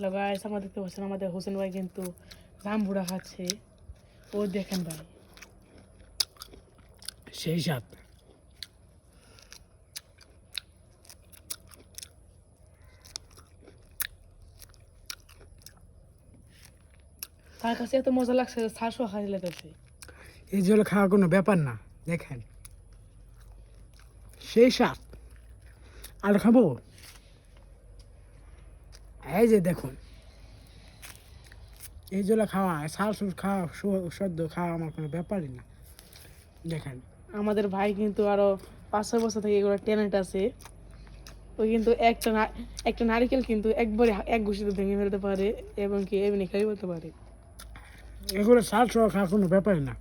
Hello guys, আমরা দেখতে পাচ্ছেন আমাদের হোসেন ভাই কিন্তু জাম্বুরা খাচ্ছে। ও দেখেন ভাই, সেই স্বাদ। তার কাছে এত মজা লাগছে, শ্বাসও খাইতে লেগেছে। এই জল খাওয়া কোনো ব্যাপার না, দেখেন সেই স্বাদ। আর খাবো, এই যে দেখুন, এই জলে খাওয়া শাল খাওয়া সদ্য খাওয়া আমার কোনো ব্যাপারই না। দেখেন আমাদের ভাই কিন্তু আরো 5-6 বছর থেকে এগুলো ট্যালেন্ট আছে। ওই কিন্তু একটা নারকেল কিন্তু একবারে এক ঘুষিতে ভেঙে ফেলতে পারে এবং কি এমনি খাই বলতে পারে। এগুলো শাল খাওয়া কোনো ব্যাপারই না।